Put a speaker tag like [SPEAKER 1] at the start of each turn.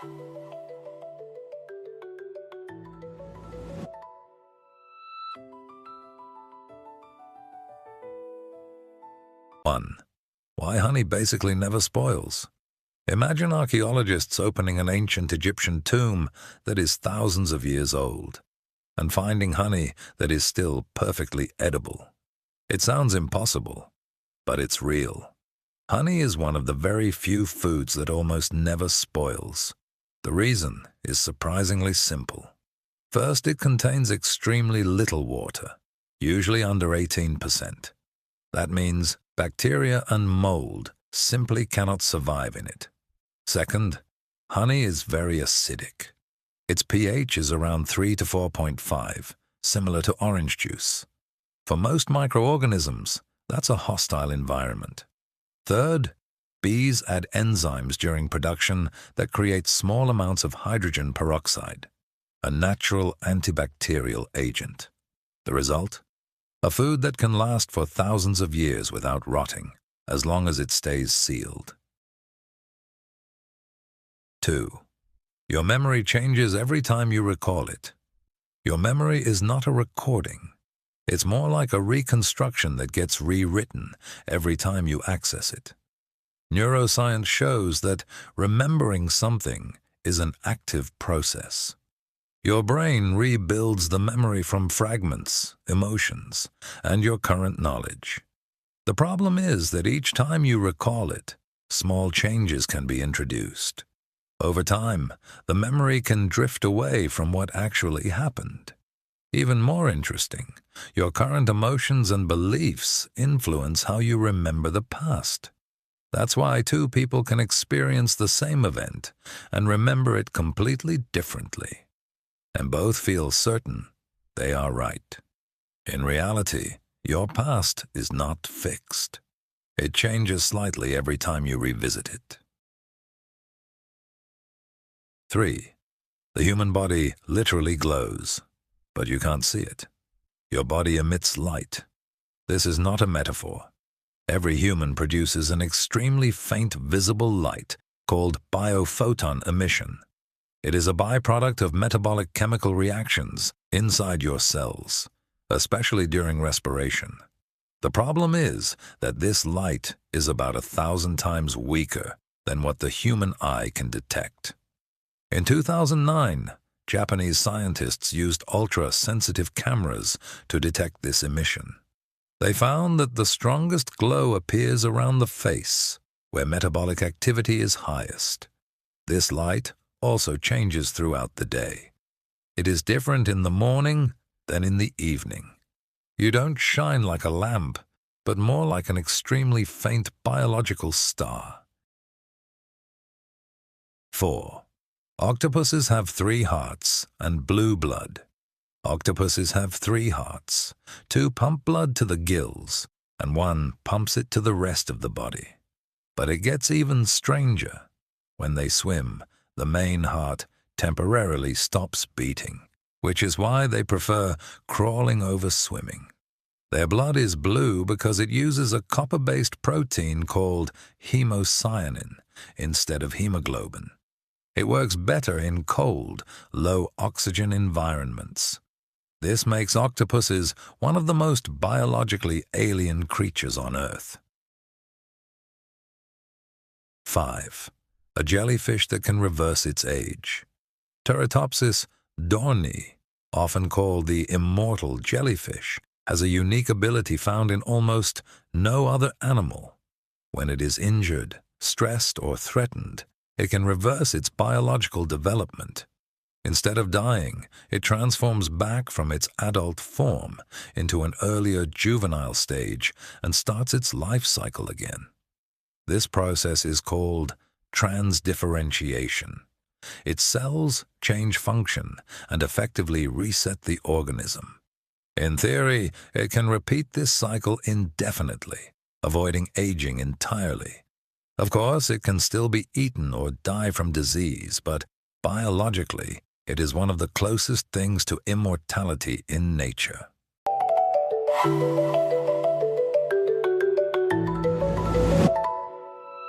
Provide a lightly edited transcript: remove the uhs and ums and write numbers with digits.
[SPEAKER 1] 1. Why honey basically never spoils. Imagine archaeologists opening an ancient Egyptian tomb that is thousands of years old and finding honey that is still perfectly edible. It sounds impossible, but it's real. Honey is one of the very few foods that almost never spoils. The reason is surprisingly simple. First, it contains extremely little water, usually under 18%. That means bacteria and mold simply cannot survive in it. Second, honey is very acidic. Its pH is around 3 to 4.5, similar to orange juice. For most microorganisms, that's a hostile environment. Third, bees add enzymes during production that create small amounts of hydrogen peroxide, a natural antibacterial agent. The result? A food that can last for thousands of years without rotting, as long as it stays sealed. 2. Your memory changes every time you recall it. Your memory is not a recording. It's more like a reconstruction that gets rewritten every time you access it. Neuroscience shows that remembering something is an active process. Your brain rebuilds the memory from fragments, emotions, and your current knowledge. The problem is that each time you recall it, small changes can be introduced. Over time, the memory can drift away from what actually happened. Even more interesting, your current emotions and beliefs influence how you remember the past. That's why two people can experience the same event and remember it completely differently, and both feel certain they are right. In reality, your past is not fixed. It changes slightly every time you revisit it. 3. The human body literally glows, but you can't see it. Your body emits light. This is not a metaphor. Every human produces an extremely faint visible light called biophoton emission. It is a byproduct of metabolic chemical reactions inside your cells, especially during respiration. The problem is that this light is about 1,000 times weaker than what the human eye can detect. In 2009, Japanese scientists used ultra-sensitive cameras to detect this emission. They found that the strongest glow appears around the face, where metabolic activity is highest. This light also changes throughout the day. It is different in the morning than in the evening. You don't shine like a lamp, but more like an extremely faint biological star. 4. Octopuses have 3 hearts and blue blood. Octopuses have 3 hearts. 2 pump blood to the gills, and 1 pumps it to the rest of the body. But it gets even stranger. When they swim, the main heart temporarily stops beating, which is why they prefer crawling over swimming. Their blood is blue because it uses a copper-based protein called hemocyanin instead of hemoglobin. It works better in cold, low-oxygen environments. This makes octopuses one of the most biologically alien creatures on Earth. 5. A jellyfish that can reverse its age. Teratopsis dohrnii, often called the immortal jellyfish, has a unique ability found in almost no other animal. When it is injured, stressed, or threatened, it can reverse its biological development. Instead of dying, it transforms back from its adult form into an earlier juvenile stage and starts its life cycle again. This process is called transdifferentiation. Its cells change function and effectively reset the organism. In theory, it can repeat this cycle indefinitely, avoiding aging entirely. Of course, it can still be eaten or die from disease, but biologically, it is one of the closest things to immortality in nature.